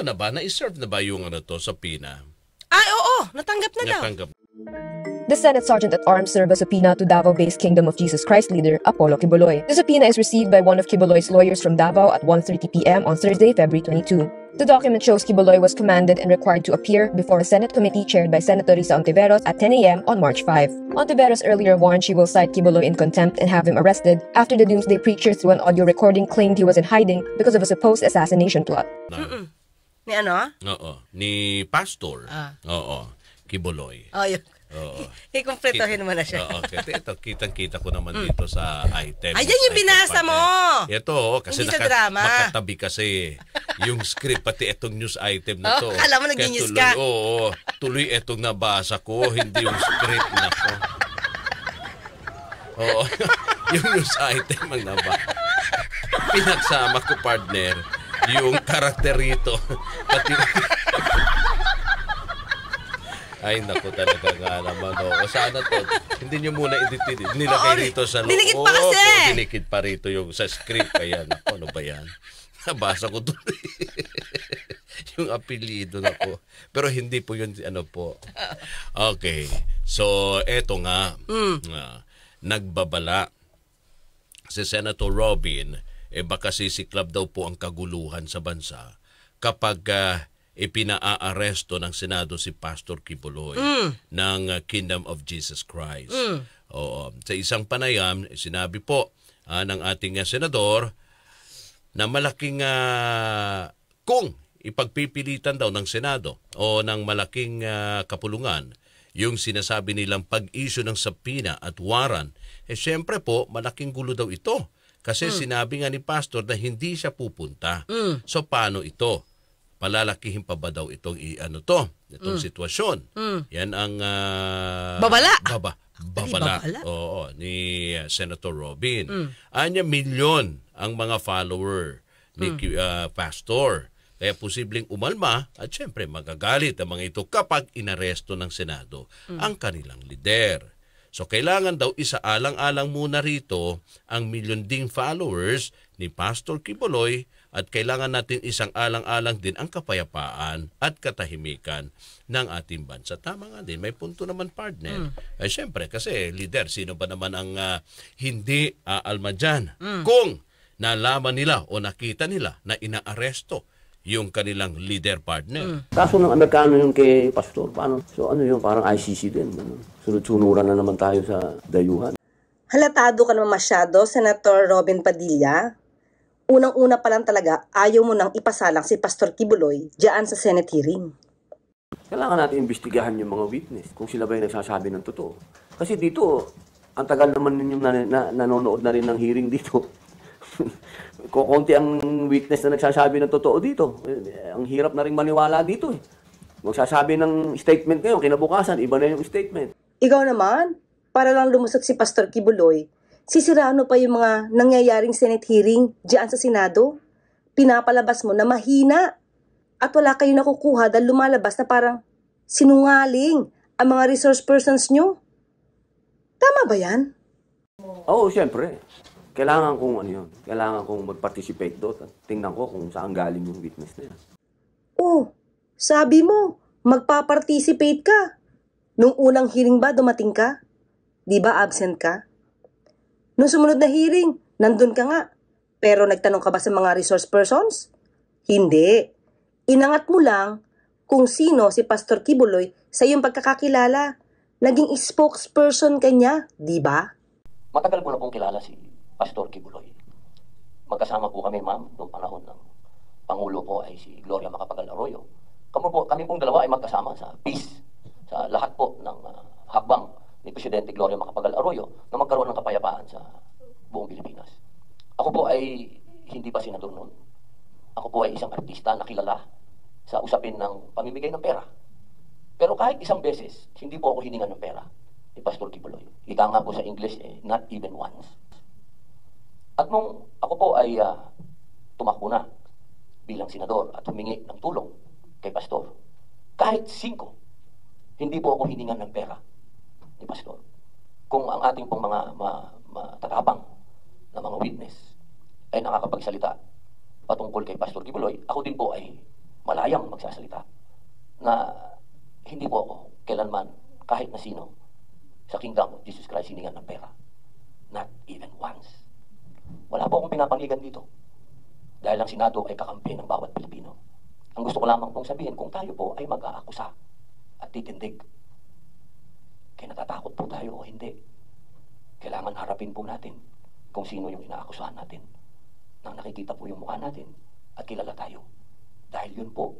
na ba? Na-serve na ba yung ano to sa PINA? Ay, oo. Natanggap na daw. Natanggap. The Senate Sergeant at Arms served a subpoena to Davao-based Kingdom of Jesus Christ leader Apollo Quiboloy. The subpoena is received by one of Quiboloy's lawyers from Davao at 1:30 p.m. on Thursday, February 22. The document shows Quiboloy was commanded and required to appear before a Senate committee chaired by Senator Risa Ontiveros at 10 a.m. on March 5. Ontiveros earlier warned she will cite Quiboloy in contempt and have him arrested after the Doomsday Preacher through an audio recording claimed he was in hiding because of a supposed assassination plot. Ni ano? Oo. Ni Pastor. Oo. Quiboloy. Oh, yun. Oo. Ikumpletuhin mo na siya. Oo. Ito, kitang-kita ko naman dito sa item. Ayan yung binasa mo! Ito, kasi Hindi sa drama. makatabi kasi yung script, pati itong news item na to. Kala mo nag-news ka. Oo. Tuloy itong nabasa ko, hindi yung script na ko. Oo. Yung news item ang nabasa. Pinagsama ko, partner, yung karakter rito. Pati... Ay, naku talaga nga naman. O, sana to, hindi nyo muna nilagay rito sa loob. Dinikit pa kasi. Dinikit pa rito yung sa script. Kaya, naku, ano ba yan? Nabasa ko tuloy. Yung apelido na po. Pero hindi po yun, ano po. Okay. So, eto nga. Nagbabala si Senator Robin, baka sisiklab daw po ang kaguluhan sa bansa kapag ipinaaresto ng Senado si Pastor Quiboloy ng Kingdom of Jesus Christ. Oo. Sa isang panayam, sinabi po ng ating senador na malaking kung ipagpipilitan daw ng Senado o ng malaking kapulungan yung sinasabi nilang pag-issue ng subpoena at warrant, siyempre po malaking gulo daw ito. Kasi sinabi nga ni Pastor na hindi siya pupunta. So paano ito? Palalakihin pa ba daw itong itong sitwasyon? Yan ang babala. Babala. Oo, ni Senator Robin. Anya milyon ang mga follower ni Pastor. Kaya posibleng umalma at syempre magagalit ang mga ito kapag inaresto ng Senado ang kanilang lider. So kailangan daw isaalang-alang muna rito ang milyon ding followers ni Pastor Quiboloy at kailangan natin isang alang-alang din ang kapayapaan at katahimikan ng ating bansa. Tama nga din, may punto naman, partner. Siyempre, kasi leader, sino ba naman ang hindi aalma dyan? Kung nalaman nila o nakita nila na inaaresto yung kanilang leader, partner. Kaso ng Amerikano yung kay Pastor, paano? So ano yung parang ICC din. Sunod-sunuran na naman tayo sa dayuhan. Halatado ka naman masyado, Senator Robin Padilla. Unang-una pa lang talaga, ayaw mo nang ipasalang si Pastor Quiboloy diyan sa Senate hearing. Kailangan natin imbestigahan yung mga witness kung sila ba yung nagsasabi ng totoo. Kasi dito, ang tagal naman ninyong nanonood na rin ng hearing dito. Kukunti ang witness na nagsasabi ng totoo dito. Ang hirap na rin maniwala dito. Magsasabi ng statement ngayon, kinabukasan, iba na yung statement. Ikaw naman, para lang lumusot si Pastor Quiboloy, sisiraan mo pa yung mga nangyayaring Senate hearing diyan sa Senado. Pinapalabas mo na mahina at wala kayo nakukuha dahil lumalabas na parang sinungaling ang mga resource persons nyo. Tama ba yan? Oo, siyempre. Kailangan kong kailangan kong mag-participate doon. Tingnan ko kung saan galing yung witness na yan. Oh, sabi mo, magpa-participate ka. Nung unang hearing ba dumating ka? Di ba absent ka? Nung sumunod na hearing, nandun ka nga. Pero nagtanong ka ba sa mga resource persons? Hindi. Inangat mo lang kung sino si Pastor Quiboloy sa iyong pagkakakilala. Naging spokesperson ka niya, di ba? Matagal ko na pong kilala si Pastor Quiboloy. Magkasama po kami, ma'am, noong panahon ng Pangulo po ay si Gloria Macapagal Arroyo. Kami pong dalawa ay magkasama sa peace, sa lahat po ng hakbang ni Presidente Gloria Macapagal Arroyo na magkaroon ng kapayapaan sa buong Pilipinas. Ako po ay hindi pa senador noon. Ako po ay isang artista na kilala sa usapin ng pamimigay ng pera. Pero kahit isang beses, hindi po ako hiningan ng pera ni Pastor Quiboloy. Ika nga po sa English, not even once. At nung ako po ay tumakbo na bilang senador at humingi ng tulong kay Pastor, kahit 5, hindi po ako hiningan ng pera ni Pastor. Kung ang ating pong mga matatapang na mga witness ay nakakapagsalita patungkol kay Pastor Quiboloy, ako din po ay malayang magsasalita na hindi po ako kailanman kahit na sino sa Kingdom of Jesus Christ hiningan ng pera. Not even once. Wala po akong pinapanigan dito. Dahil ang Senado ay kakampi ng bawat Pilipino. Ang gusto ko lamang pong sabihin, kung tayo po ay mag-aakusa at titindig, kaya natatakot po tayo o hindi, kailangan harapin po natin kung sino yung inaakusahan natin. Nang nakikita po yung mukha natin at kilala tayo. Dahil yun po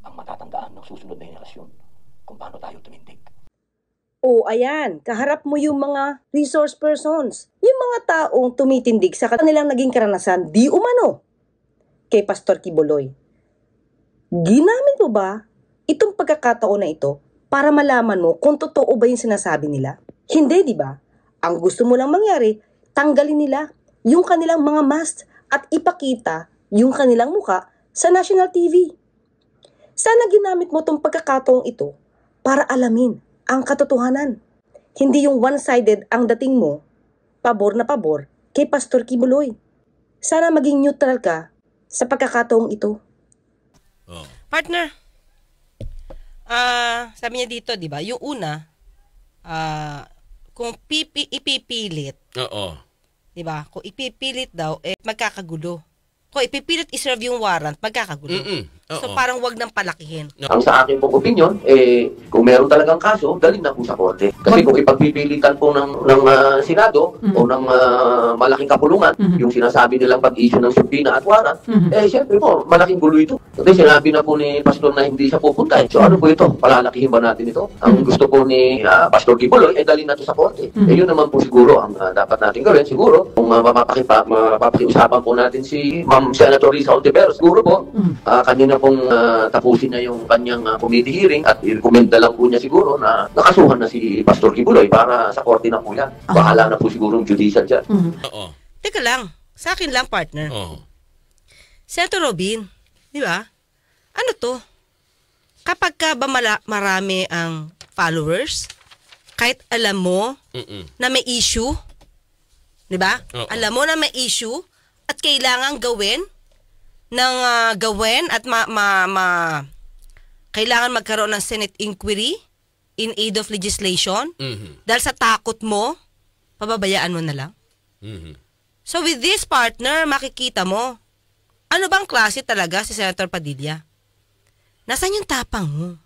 ang matatandaan ng susunod na henerasyon kung paano tayo tumindig. O ayan, kaharap mo yung mga resource persons. Yung mga taong tumitindig sa kanilang naging karanasan, di umano, kay Pastor Kibuloy. Ginamit mo ba itong pagkakataon na ito para malaman mo kung totoo ba yung sinasabi nila? Hindi, di ba? Ang gusto mo lang mangyari, tanggalin nila yung kanilang mga mask at ipakita yung kanilang muka sa national TV. Sana ginamit mo itong pagkakataong ito para alamin ang katotohanan. Hindi yung one-sided ang dating mo, pabor na pabor kay Pastor Kibuloy. Sana maging neutral ka sa pagkakataong ito. Oh. Partner, sabi niya dito, di ba? Yung una, kung ipipilit, Oo. di ba? Kung ipipilit daw, magkakagulo. Kung ipipilit iserve yung warrant, magkakagulo. So Oo. parang wag nang palakihin. Ang sa akin pong opinion, kung meron talagang kaso, dalhin na po sa korte. Kasi kung ipagpipilitan po ng Senado o ng malaking kapulungan, yung sinasabi nilang pag-issue ng subpoena at warrant, siyempre po, malaking gulo ito. Kasi sinabi na po ni Pastor na hindi siya pupunta. So ano po ito? Palalakihin ba natin ito? Ang gusto po ni Pastor Kibuloy, dalhin na ito sa korte. Yun naman po siguro ang dapat natin gawin. Siguro, kung mapapakiusapan po natin si Ma'am Senator Risa Ontiveros, siguro po, kanina pong tapusin na yung kanyang committee hearing at i-recommend na lang po niya siguro na nakasuhan na si Pastor Kibuloy para sa korte na po yan. Bahala na po siguro yung judicial dyan. Oo. Teka lang, sa akin lang, partner. Oo. Senator Robin, di ba? Ano to? Kapag ka ba marami ang followers, kahit alam mo na may issue, di ba? Oo. Alam mo na may issue at kailangan gawin at kailangan magkaroon ng Senate inquiry in aid of legislation dahil sa takot mo, pababayaan mo na lang. So with this, partner, makikita mo, ano bang klase talaga si Senator Padilla? Nasaan yung tapang mo?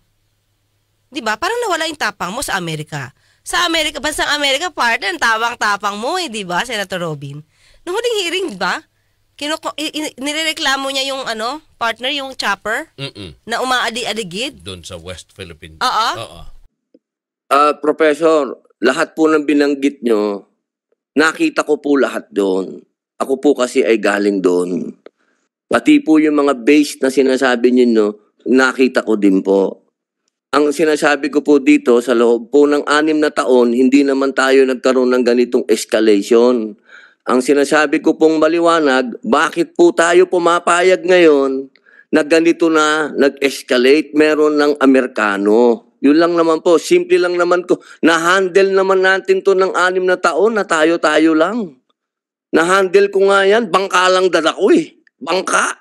Diba? Parang nawala yung tapang mo sa Amerika. Sa Amerika, bansang Amerika, partner, tapang mo diba, Senator Robin? Nung huling hearing, diba? Nirereklamo niya yung partner, yung chopper na umaadi-adigid. Doon sa West Philippines. Oo. Professor, lahat po ng binanggit nyo, nakita ko po lahat doon. Ako po kasi ay galing doon. Pati po yung mga base na sinasabi nyo, nakita ko din po. Ang sinasabi ko po dito, sa loob po ng 6 na taon, hindi naman tayo nagkaroon ng ganitong escalation. Ang sinasabi ko pong maliwanag, bakit po tayo pumapayag ngayon na ganito na nag-escalate, meron ng Amerikano. Yun lang naman po, simple lang naman ko. Na-handle naman natin to ng 6 na taon na tayo-tayo lang. Na-handle ko nga yan, bangka lang dala ko Bangka.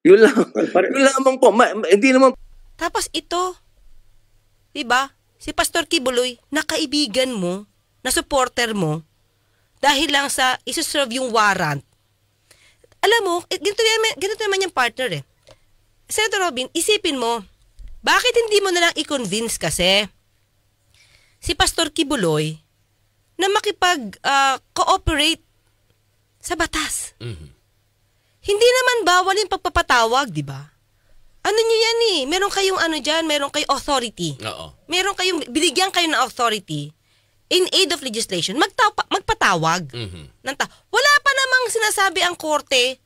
Yun lang. Yun lamang po. Hindi naman. Tapos ito, diba? Si Pastor Kibuloy, na kaibigan mo, na supporter mo, dahil lang sa isuserve yung warrant. Alam mo, ganito naman yung partner Senator Robin, isipin mo, bakit hindi mo nalang i-convince kasi si Pastor Kibuloy na makipag-cooperate sa batas? Hindi naman bawal yung pagpapatawag, di ba? Ano nyo yan Meron kayong meron kayong authority. Oo. Meron kayong, binigyan kayo ng authority in aid of legislation, magpatawag. Wala pa namang sinasabi ang korte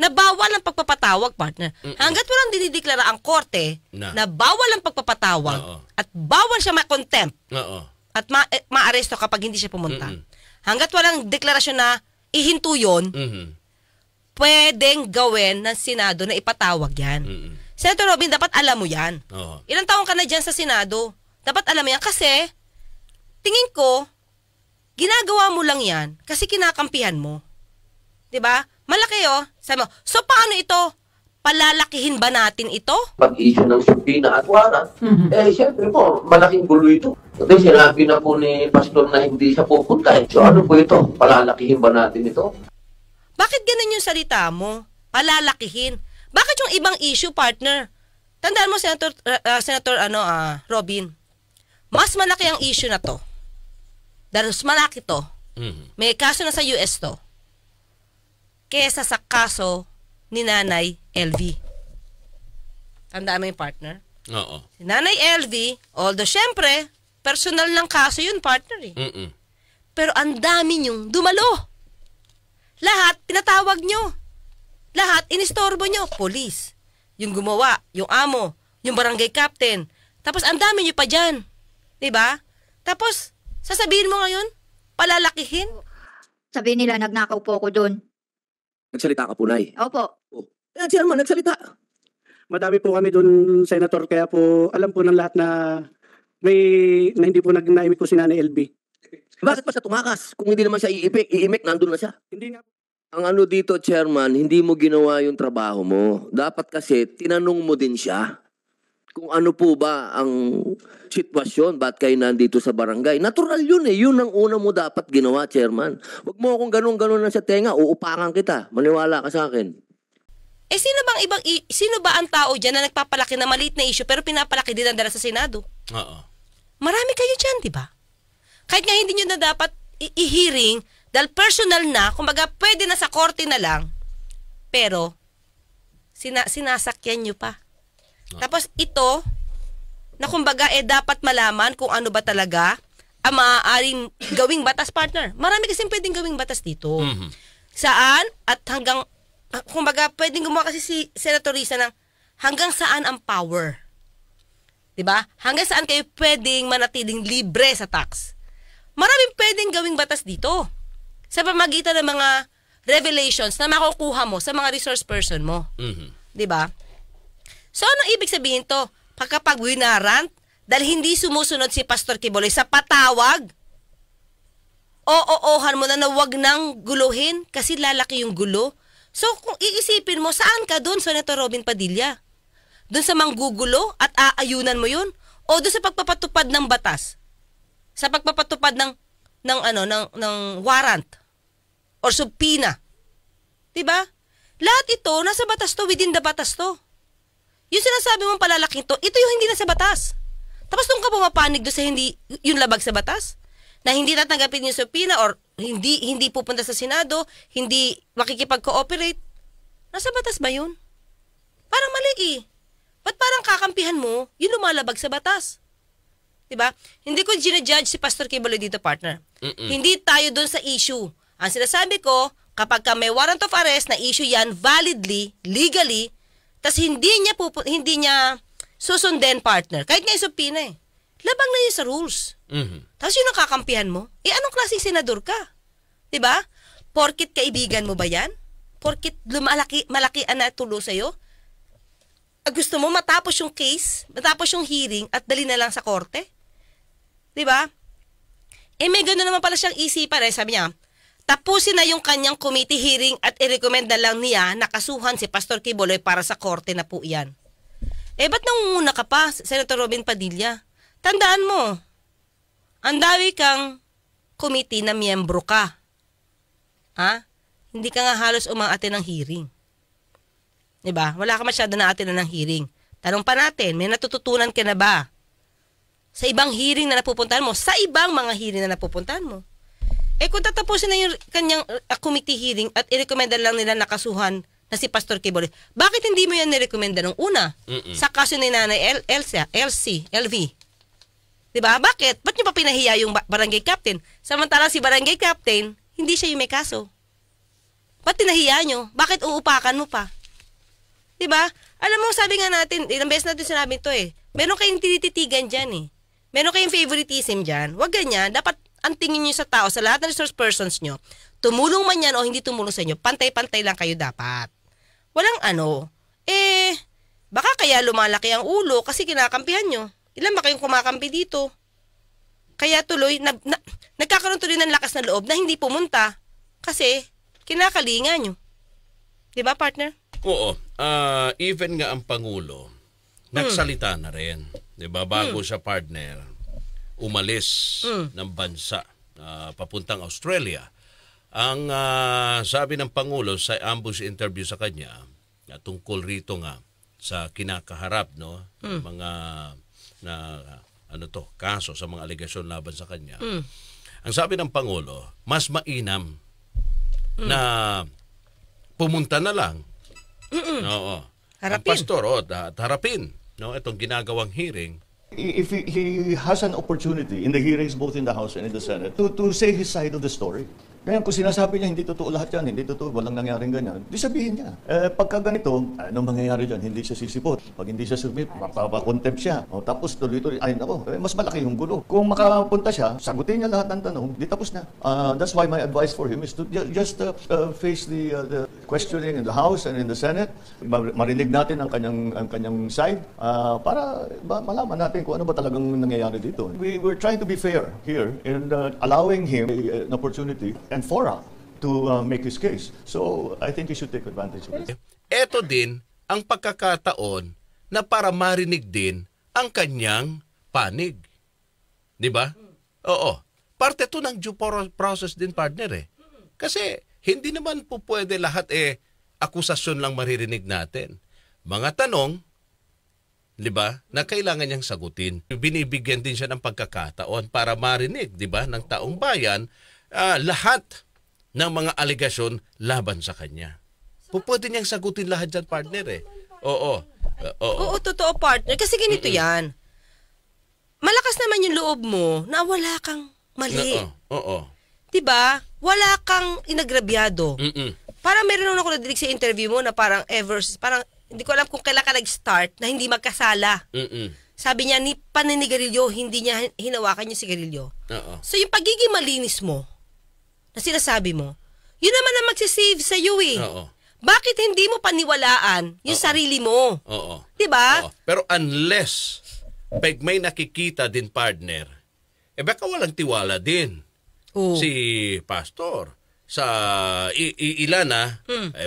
na bawal ang pagpapatawag, partner. Hanggat walang dinideklara ang korte na bawal ang pagpapatawag at bawal siya ma-contempt at ma-aresto kapag hindi siya pumunta. Hanggat walang deklarasyon na ihinto yun, pwedeng gawin ng Senado na ipatawag yan. Senator Robin, dapat alam mo yan. Ilang taon ka na dyan sa Senado? Dapat alam mo yan kasi tingin ko, ginagawa mo lang yan kasi kinakampihan mo. 'Di ba? Malaki sabi mo. So paano ito? palalakihin ba natin ito? Pag-issue ng subpoena at warrant, siyempre po, malaking gulo ito. Kasi sinabi na po ni Pastor na hindi siya pupunta. So ano po ito? Palalakihin ba natin ito? Bakit ganun yung salita mo? Palalakihin. Bakit yung ibang issue, partner? Tandaan mo, Senator Robin, mas malaki ang issue na to. Dahil mas malaki to. May kaso na sa US to. Kesa sa kaso ni Nanay LV. Tandaan mo yung partner? Oo. Si Nanay LV, although syempre, personal ng kaso yun, partner eh. Pero ang dami niyong dumalo. Lahat, pinatawag nyo. Lahat, inistorbo nyo. Police. Yung gumawa, yung amo, yung barangay captain. Tapos, ang dami nyo pa dyan. Diba? Tapos, sasabihin mo ngayon, palalakihin. Sabi nila, nagnakaw po ako doon. Nagsalita ka po, Nay. Opo. Chairman, nagsalita. Madami po kami doon, Senator, kaya po alam po ng lahat na hindi po naimik po si Nanay LB. Bakit pa siya tumakas? Kung hindi naman siya iimik, nandun na siya. Hindi nga. Ang ano dito, Chairman, hindi mo ginawa yung trabaho mo. Dapat kasi, tinanong mo din siya kung ano po ba ang sitwasyon, ba't kayo nandito sa barangay. Natural yun eh. Yun ang una mo dapat ginawa, Chairman. Huwag mo akong ganun-ganun na sa tenga, uupakan kita. Maniwala ka sa akin. Eh, sino ba ang tao dyan na nagpapalaki na maliit na issue pero pinapalaki din ang dala sa Senado? Oo. Marami kayo dyan, di ba? Kahit nga hindi nyo na dapat i-hearing dahil personal na, kumbaga pwede na sa korte na lang, pero sinasakyan nyo pa. Tapos ito, na kumbaga dapat malaman kung ano ba talaga ang maaaring gawing batas, partner. Marami kasing pwedeng gawing batas dito. Saan at hanggang, kumbaga pwedeng gumawa kasi si Senator Risa ng hanggang saan ang power. Diba? Hanggang saan kayo pwedeng manatiling libre sa tax. Maraming pwedeng gawing batas dito sa pamagitan ng mga revelations na makukuha mo sa mga resource person mo. Diba? So, anong ibig sabihin to? Kapag winarant, dahil hindi sumusunod si Pastor Quiboloy sa patawag, oo-ohan mo na wag nang guluhin kasi lalaki yung gulo. So, kung iisipin mo, saan ka doon, Senator Robin Padilla? Doon sa manggugulo at aayunan mo yun? O doon sa pagpapatupad ng batas? Sa pagpapatupad ng warrant or subpoena. 'Di ba? Lahat ito nasa batas to, within the batas to. Yung sinasabi mong palalaking to, ito yung hindi nasa batas. Tapos nung ka pumapanig doon sa hindi yung labag sa batas, na hindi tatanggapin yung subpoena or hindi pupunta sa Senado, hindi makikipag-cooperate. Nasa batas ba yun? Parang mali eh. Ba't parang kakampihan mo yung lumalabag sa batas? Diba? Hindi ko ginajudge si Pastor Quiboloy dito, partner. Hindi tayo doon sa issue. Ang sinasabi ko, kapag may warrant of arrest na issue yan validly, legally, tas hindi niya susundin, partner. Kahit nga yung subpoena eh. Labang na yun sa rules. Tapos yun ang kakampihan mo. Eh anong klaseng senador ka? Diba? Porkit kaibigan mo ba yan? Porkit malaki ang natulo sa'yo? Gusto mo matapos yung case, matapos yung hearing at dali na lang sa korte? Diba? Eh may gano'n naman pala siyang isipan eh. Sabi niya, tapusin na yung kanyang committee hearing at i-recommend na lang niya na kasuhan si Pastor Quiboloy para sa korte na po yan. Eh ba't nangunguna ka pa, Senator Robin Padilla? Tandaan mo, ang dami kang committee na miyembro ka. Ha? Hindi ka nga halos umaattend ng hearing. Diba? Wala ka masyado na attend ng hearing. Tanong pa natin, may natututunan ka na ba? Sa ibang hearing na napupuntahan mo, sa ibang mga hearing na napupuntahan mo. Eh kung tatapusin na yung kanyang committee hearing at i-recommenda lang nila nakasuhan na si Pastor Quiboloy, bakit hindi mo yan nirekomenda nung una? Sa kaso ni Nanay LV. Diba? Bakit? Ba't nyo pa pinahiya yung barangay captain? Samantalang si barangay captain, hindi siya yung may kaso. Ba't tinahiya nyo? Bakit uupakan mo pa? Diba? Alam mo, sabi nga natin, ilang beses natin sinabi ito eh, meron kayong tinititigan dyan eh. Meron kayong favoritism dyan. Huwag ganyan. Dapat ang tingin nyo sa tao, sa lahat ng resource persons nyo, tumulong man yan o hindi tumulong sa inyo, pantay-pantay lang kayo dapat. Walang baka kaya lumalaki ang ulo kasi kinakampihan nyo. Ilan ba kayong kumakampi dito? Kaya tuloy, nagkakaroon tuloy ng lakas na loob na hindi pumunta kasi kinakalingan nyo. Diba, partner? Oo. Even nga ang Pangulo, nagsalita na rin. Diba? Bago siya partner, umalis ng bansa papuntang Australia. Ang sabi ng Pangulo sa ambush interview sa kanya, tungkol rito nga sa kinakaharap, no, mga kaso sa mga alegasyon laban sa kanya. Ang sabi ng Pangulo, mas mainam na pumunta na lang. Oo. Ang Harapin. pastor, harapin, no, itong ginagawang hearing. If he has an opportunity in the hearings both in the House and in the Senate to say his side of the story. Ngayon, kung sinasabi niya, hindi totoo lahat yan, hindi totoo, walang nangyaring ganyan, di sabihin niya. Pagka ganito, anong mangyayari dyan? Hindi siya sisipot. Pag hindi siya sumip, mapapakontempt siya. Tapos tuloy-tuloy, ay nako, mas malaki yung gulo. Kung makapunta siya, sagutin niya lahat ng tanong, di tapos na. That's why my advice for him is to just face the questioning in the House and in the Senate. Marinig natin ang kanyang side para malaman natin kung ano ba talagang nangyayari dito. We're trying to be fair here in allowing him an opportunity and fora to make his case. So, I think he should take advantage of it. Ito din ang pagkakataon na para marinig din ang kanyang panig. Di ba? Oo. Parte to ng due process din, partner eh. Kasi hindi naman po pwede lahat akusasyon lang maririnig natin. Mga tanong, di ba, na kailangan niyang sagutin. Binibigyan din siya ng pagkakataon para marinig, di ba, ng taong bayan lahat ng mga alegasyon laban sa kanya. Pwede niyang sagutin lahat dyan, partner eh. Oo. Oo, totoo, partner. Kasi ganito yan. Malakas naman yung loob mo na wala kang mali. Oo. Diba? Wala kang inagrabyado. Parang meron ako nadinig sa interview mo na parang parang hindi ko alam kung kailan ka nag-start na hindi magkasala. Sabi niya, ni paninigarilyo, hindi niya hinawakan yung sigarilyo. So yung pagiging malinis mo, na sinasabi mo, yun naman ang magsisave sa iyo eh. Bakit hindi mo paniwalaan yung sarili mo? Diba? Pero unless pag may nakikita din, partner, baka walang tiwala din si pastor sa ilan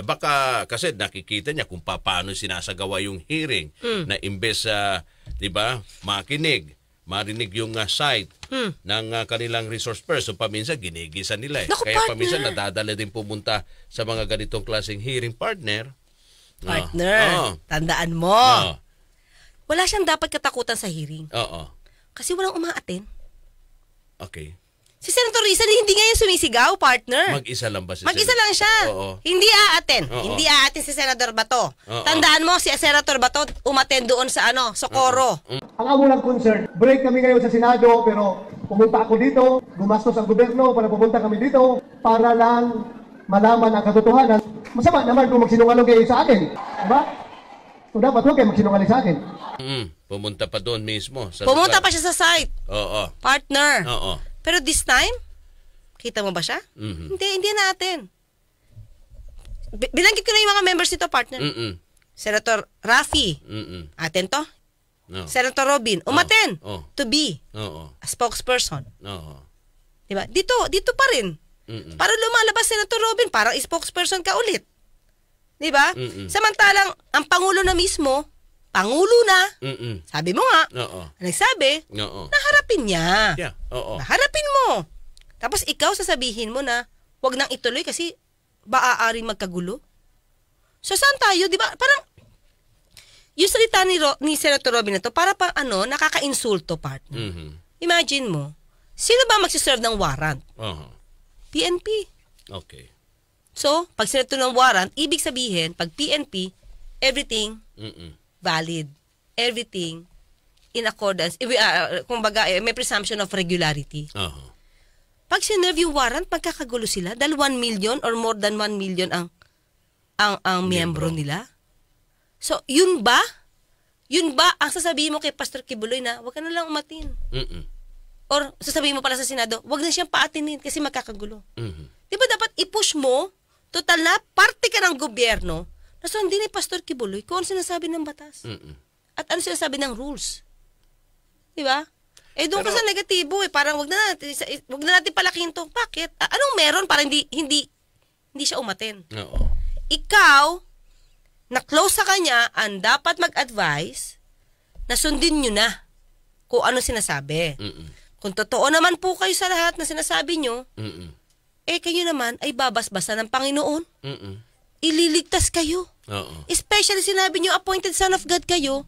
baka kasi nakikita niya kung paano sinasagawa yung hearing na imbes di ba, marinig yung site ng kanilang resource person, paminsan ginigisa nila Naku, kaya partner, paminsan nadadala din pumunta sa mga ganitong klaseng hearing, partner. Tandaan mo. Wala siyang dapat katakutan sa hearing. Kasi walang umaaten. Okay. Si Senator Risa, hindi nga yan sumisigaw, partner. Mag-isa lang ba si Mag-isa lang siya. Hindi aaten. Hindi aaten si Senator Bato. Tandaan mo, si Senator Bato umaten doon sa Socorro. Ang amulang concern, break kami ngayon sa Senado, pero pumunta ako dito, gumastos ang gobyerno para pupunta kami dito, para lang malaman ang katotohanan. Masama naman kung magsinungaling kayo sa akin. Diba? So dapat huwag kayo magsinungaling sa akin. Pumunta pa doon mismo. Pumunta pa siya sa site. Partner. Pero this time, kita mo ba siya? Hindi natin. Binanggit ko na yung mga members nito, partner. Senator Rafi, aten to. Senator Robin, umaten to be a spokesperson. Diba? Dito pa rin. Para lumalabas Senator Robin, parang spokesperson ka ulit. Diba? Samantalang, ang Pangulo na mismo, Pangulo na, sabi mo nga, nagsabi, naharapin niya. Naharapin mo. Tapos ikaw sasabihin mo na, wag nang ituloy kasi maaaring magkagulo. So saan tayo, di ba? Parang, yung salita ni Senator Robin na to, para pa nakaka-insulto, partner. Imagine mo, sino ba magsiserve ng warrant? PNP. Okay. So, pag sinerve ng warrant, ibig sabihin, pag PNP, everything valid. Everything in accordance. Kumbaga, may presumption of regularity. Pag sinerve yung warrant, magkakagulo sila dahil 1 million or more than 1 million ang miyembro nila. So, yun ba ang sasabihin mo kay Pastor Kibuloy na wag ka na lang umatin? Or sasabihin mo pala sa Senado, wag na siyang paatinin kasi magkakagulo. Di ba dapat i-push mo, total na, parte ka ng gobyerno, na sundin ni Pastor Kibuloy kung ano sinasabi ng batas. At ano sinasabi ng rules. Di ba? Doon ka sa negatibo parang wag na natin palakihin to. Bakit? Anong meron para hindi siya umaten? Ikaw, na close sa kanya ang dapat mag-advise na sundin nyo na kung ano sinasabi. Kung totoo naman po kayo sa lahat na sinasabi nyo, kayo naman ay babasbasan ng Panginoon. Ililigtas kayo. Especially sinabi nyo, appointed son of God kayo.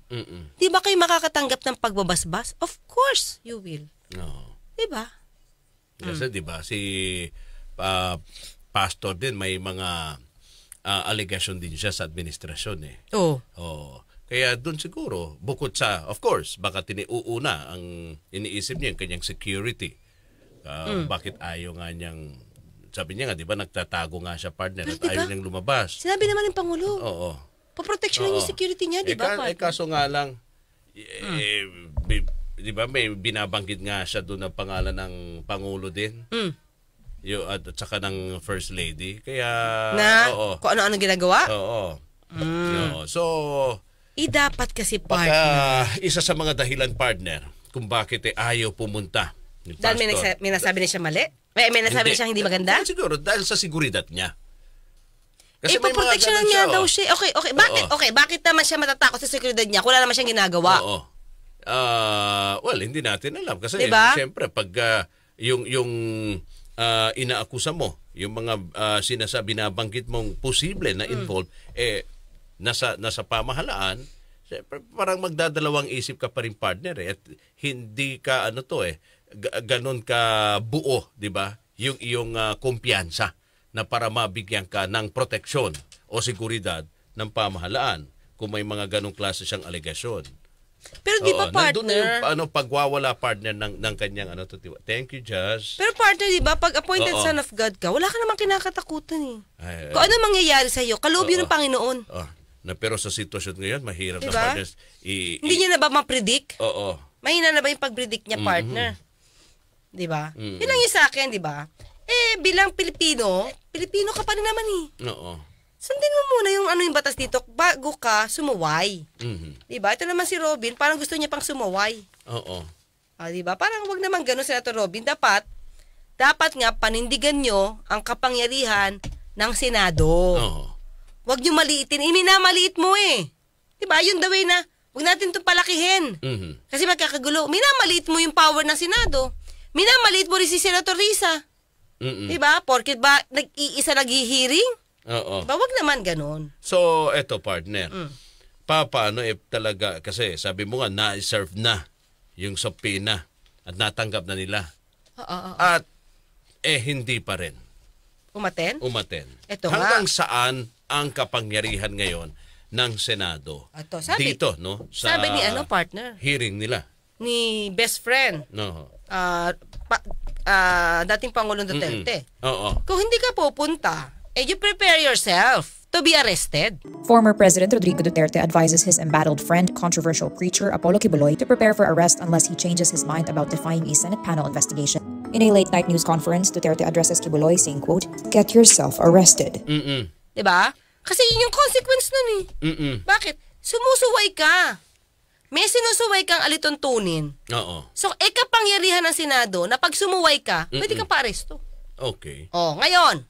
Di ba kayo makakatanggap ng pagbabasbas? Of course, you will. Di ba? Kasi di ba, si pastor din, may mga allegation din siya sa administrasyon eh. Kaya doon siguro, bukod sa, of course, baka tiniuuna ang iniisip niya, yung kanyang security. Bakit ayaw nga niyang, sabi niya nga, di ba, nagtatago nga siya, partner, at ayaw niyang lumabas. Sinabi naman ng Pangulo. Paproteksyonan yung security niya, di ba, partner? Kaso nga lang, di ba, may binabanggit nga siya doon ng pangalan ng Pangulo din. At saka ng First Lady. Kaya, kung ano-ano ginagawa? So, dapat kasi, partner. Isa sa mga dahilan, partner, kung bakit ayaw pumunta. Dahil may nasabi na siya mali? May nasabi na siya hindi maganda? Siguro, dahil sa seguridad niya. Kasi paproteksyonan niya daw siya. Okay. Bakit? Okay, bakit naman siya matatakot sa seguridad niya? Wala naman siyang ginagawa. Well, hindi natin alam. Kasi, diba? siyempre, pag yung inaakusa mo, yung mga binabanggit mong posible na involved, nasa pamahalaan, siyempre, parang magdadalawang isip ka pa rin, partner. At hindi ka, ganon ka buo, di ba? Yung iyong kumpiyansa na para mabigyan ka ng proteksyon o seguridad ng pamahalaan kung may mga ganong klase siyang alegasyon. Pero di ba, partner? Nandun yung pagwawala, partner, ng kanyang Thank you, Josh. Pero partner, di ba, pag appointed son of God ka, wala ka namang kinakatakutan kung ano mangyayari sa iyo, kaloob yun ng Panginoon. Pero sa sitwasyon ngayon, mahirap diba? na, partners. Hindi niya na ba ma-predict? Mahina na ba yung pag-predict niya, partner? Di ba? Yun lang yung sa akin, di ba? Bilang Pilipino ka pa rin naman sundin mo muna yung batas dito bago ka sumuway. Diba? Ito naman si Robin, parang gusto niya pang sumuway. Diba? Parang wag naman ganun, Senator Robin. Dapat nga panindigan nyo ang kapangyarihan ng Senado. Wag nyo maliitin. Minamaliit mo Diba? Yun the way na, wag natin itong palakihin. Kasi magkakagulo. Minamaliit mo yung power ng Senado. Minamaliit mo rin si Senator Risa. Diba? Porket ba nag-iisa nag-hearing? Wag naman ganun. So, eto, partner. Paano talaga, kasi sabi mo nga, na-serve na yung subpoena at natanggap na nila. At, hindi pa rin. Umaten? Eto hanggang nga. saan ang kapangyarihan ngayon ng Senado? Sabi, dito, no? Sa sabi ni partner? Hearing nila. Ni best friend. Dating Pangulong Duterte. Kung hindi ka pupunta, you prepare yourself to be arrested. Former President Rodrigo Duterte advises his embattled friend, controversial preacher Apollo Kibuloy, to prepare for arrest unless he changes his mind about defying a Senate panel investigation. In a late-night news conference, Duterte addresses Kibuloy saying, quote, "Get yourself arrested." Diba? Kasi yun yung consequence nun Bakit? Sumusuway ka. May sinusuway kang alituntunin. So, kapangyarihan ng Senado na pag sumuway ka, pwede kang pa-aresto. Okay. Ngayon,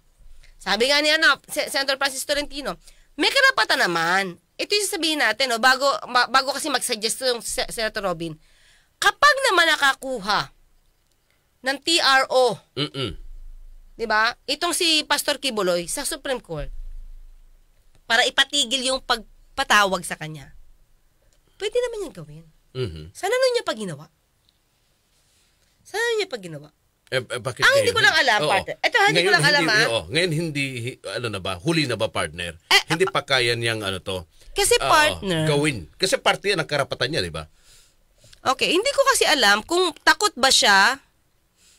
sabi nga ni Senator Francis Tolentino, may karapatan naman. Ito yung sasabihin natin, bago kasi mag-suggest yung Senator Robin, kapag naman nakakuha ng TRO, diba? Itong si Pastor Kibuloy sa Supreme Court, para ipatigil yung pagpatawag sa kanya, pwede naman yung gawin. Sana nun niya pag ginawa? Bakit hindi ko lang alam, partner. Ito, hindi ko lang alam, Ngayon, hindi, huli na ba, partner? Hindi pa kaya niyang, kasi, partner. Gawin. Kasi parte yan ang karapatan niya, di ba? Okay, hindi ko kasi alam kung takot ba siya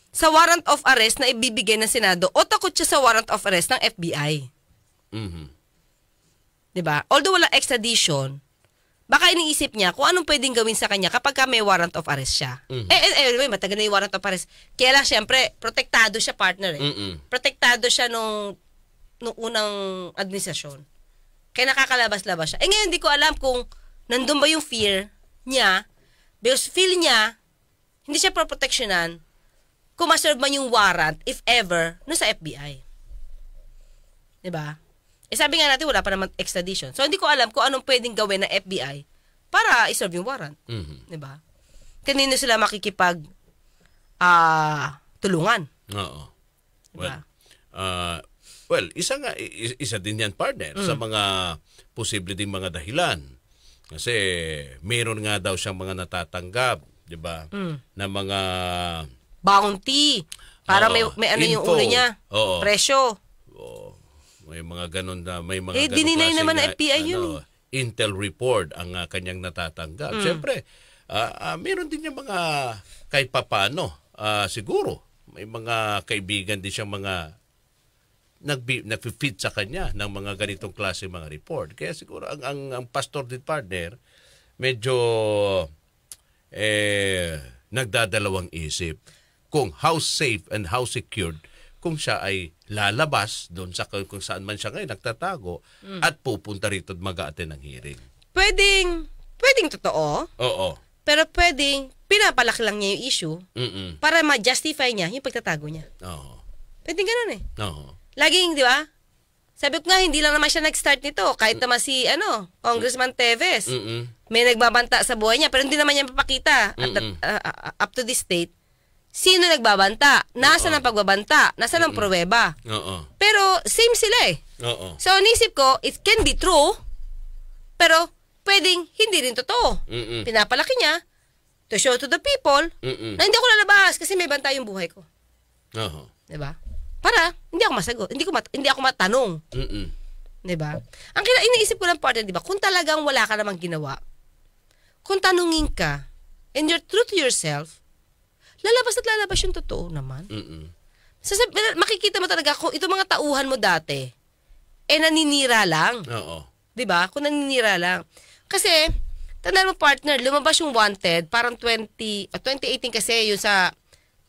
sa warrant of arrest na ibibigay ng Senado o takot siya sa warrant of arrest ng FBI. Di ba? Although wala extradition, baka iniisip niya kung anong pwedeng gawin sa kanya kapag may warrant of arrest siya. Anyway, matagal na yung warrant of arrest. Kaya lang, syempre, protektado siya, partner. Protektado siya nung unang administrasyon. Kaya nakakalabas-labas siya. Ngayon, hindi ko alam kung nandun ba yung fear niya, because feel niya, hindi siya proteksyonan kung ma-serve man yung warrant, if ever, no sa FBI. Diba? sabi nga natin, wala pa naman extradition. So, hindi ko alam kung anong pwedeng gawin ng FBI para isolve yung warrant. Diba? Kanino sila makikipag tulungan. Oo. Diba? Well, isa din yan, partner, sa mga posible ding mga dahilan. Kasi meron nga daw siyang mga natatanggap, di ba? Na mga bounty. Para may ano info. yung ulo niya. Presyo. May mga ganun na, may mga ganun dininay klase naman ng na, FBI yun. Intel report ang kanyang natatanggap. Siyempre, meron din yung mga kahit papano, siguro, may mga kaibigan din siyang mga nag-fit sa kanya ng mga ganitong klase mga report. Kaya siguro ang pastor din, partner, medyo nagdadalawang isip kung how safe and how secured kung siya ay lalabas doon sa kung saan man siya ngayon nagtatago at pupunta rito at mag-a-attend ng hearing. Pwedeng totoo. Oo. Pero pwedeng pinapalaki lang niya yung issue para ma-justify niya yung pagtatago niya. Oo. Pwedeng ganun eh. Oo. Laging, di ba? Sabi ko nga, hindi lang naman siya nag-start nito. Kahit naman si, Congressman Teves. May nagbabanta sa buhay niya, pero hindi naman niya mapakita up to this date. Sino nagbabanta? Nasaan ang pagbabanta? Nasaan ang pruweba? Pero same sila eh. So, nisip ko, it can be true, pero pwedeng hindi rin totoo. Pinapalaki niya to show to the people na hindi ako lalabas kasi may banta yung buhay ko. Diba? Para hindi ako masagot, hindi ako matanong. 'Di ba? Ang iniisip ko lang, partner, 'di ba? Kung talagang wala ka namang ginawa, kung tanungin ka and you're true to yourself, lalabas at lalabas yung totoo naman. Makikita mo talaga kung itong mga tauhan mo dati naninira lang. 'Di ba? Kung naninira lang. Kasi tandaan mo, partner, lumabas yung wanted parang 2018 kasi yung sa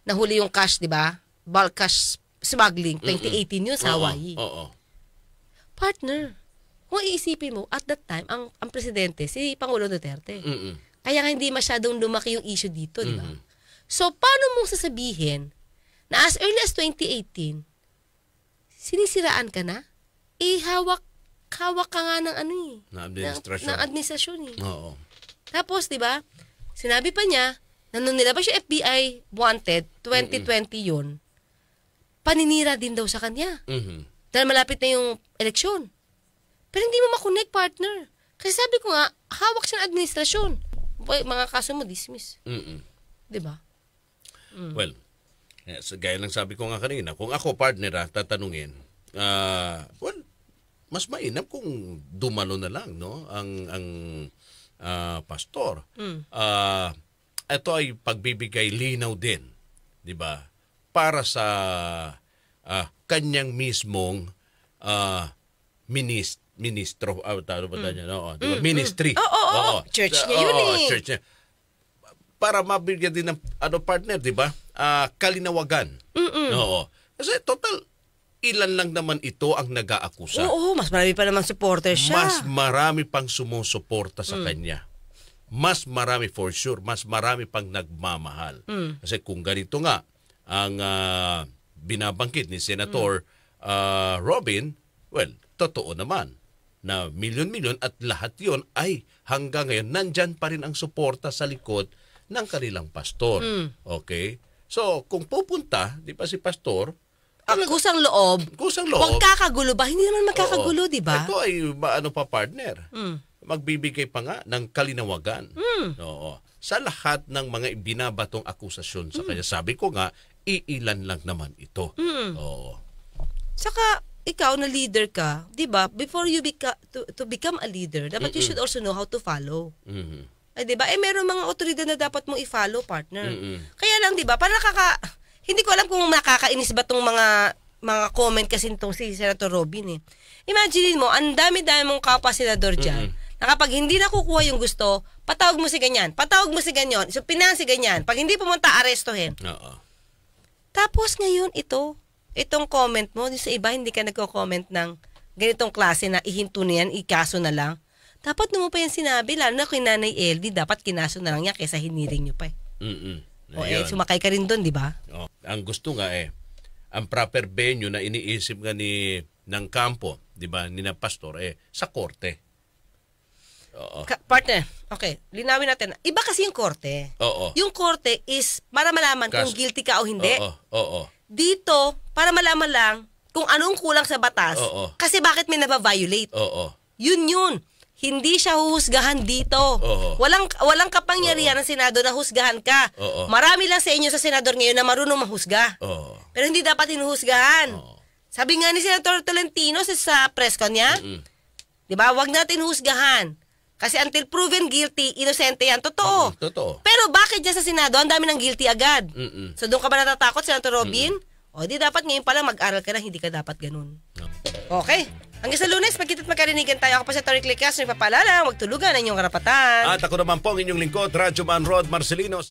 nahuli yung cash, 'di ba? Bulk cash smuggling, 2018 yun sa Hawaii. Partner, kung iisipin mo, at that time, ang presidente, si Pangulo Duterte. Kaya nga hindi masyadong lumaki yung issue dito, di ba? So, paano mong sasabihin na as early as 2018, sinisiraan ka na? Hawak ka nga ng ng administrasyon eh. Tapos, di ba, sinabi pa niya, na nung nilabas yung FBI wanted, 2020 yun, paninira din daw sa kanya. Dahil malapit na yung eleksyon. Pero hindi mo makonect, partner. Kasi sabi ko nga, hawak siya ng administrasyon. Mga kaso mo, dismiss. Diba? Well, so, gaya lang sabi ko nga kanina, kung ako, partner, tatanungin, well, mas mainam kung dumalo na lang, no? Ang pastor. Ito ay pagbibigay linaw din, di ba? Para sa kanyang mismong ministro, ministry. Church niya yun eh. Church niya. Para mabigyan din ng partner, di ba? Kalinawagan. Kasi total, ilan lang naman ito ang nag-aakusa. Oo, mas marami pa namang supporter siya. Mas marami pang sumusuporta sa kanya. Mas marami for sure. Mas marami pang nagmamahal. Kasi kung ganito nga, ang binabangkit ni Senator Robin, well, totoo naman na milyon-milyon at lahat yon ay hanggang ngayon nandyan pa rin ang suporta sa likod ng kanilang pastor. Okay? So, kung pupunta, di ba si pastor, kusang loob. Huwag kakagulo ba? Hindi naman magkakagulo, di ba? Ito ay partner. Magbibigay pa nga ng kalinawagan. Sa lahat ng mga binabatong akusasyon sa kanya. Sabi ko nga, iilan lang naman ito. Saka, ikaw na leader ka, di ba? Before you to become a leader, dapat you should also know how to follow. Ay, di ba? Meron mga otoridad na dapat mong i-follow, partner. Kaya lang, di ba? Parang hindi ko alam kung nakakainis ba tong mga comment kasi nitong si Senator Robin eh. Imagine mo, ang dami-dami mong kapwa-senador dyan, na kapag hindi nakukuha yung gusto, patawag mo si ganyan, patawag mo si ganyan, so pinansi ganyan. Pag hindi pumunta, arestuhin. Tapos ngayon, itong comment mo, sa iba hindi ka nagko-comment ng ganitong klase na ihinto na yan, ikaso na lang. Dapat mo pa yan sinabi, lalo na kay Nanay LD, dapat kinaso na lang niya kaysa hiniring nyo pa eh. Sumakay ka rin doon, di ba? Ang gusto nga ang proper venue na iniisip nga ni ng kampo, 'di ba, ni na pastor sa korte. Oo. Partner, okay, linawin natin. Iba kasi yung korte. Oo. Yung korte is para malaman kung guilty ka o hindi. Oo. Dito, para malaman lang kung anong kulang sa batas. Oo. Kasi bakit may nababiolate. Oo. Yun. Hindi siya huhusgahan dito. Oo. Walang kapangyarihan ng Senado na husgahan ka. Oo. Marami lang sa inyo sa senador ngayon na marunong mahusga. Oo. Pero hindi dapat hinuhusgahan. Oo. Sabi nga ni Senator Tolentino sa press con niya, di ba, wag natin husgahan. Kasi until proven guilty, inosente yan. Totoo. Totoo. Pero bakit dyan sa Senado, ang dami ng guilty agad? So doon ka ba natatakot, Senator Robin? O di dapat ngayon pala mag-aral ka na, hindi ka dapat ganun. Okay. Hanggang sa Lunes, magkita't magkarinigan tayo. Ako pa si Tori Clicas, may papaalala, huwag tulugan ang inyong karapatan. At ako naman po ang inyong lingkod, Radyo Man Rod Marcelinos.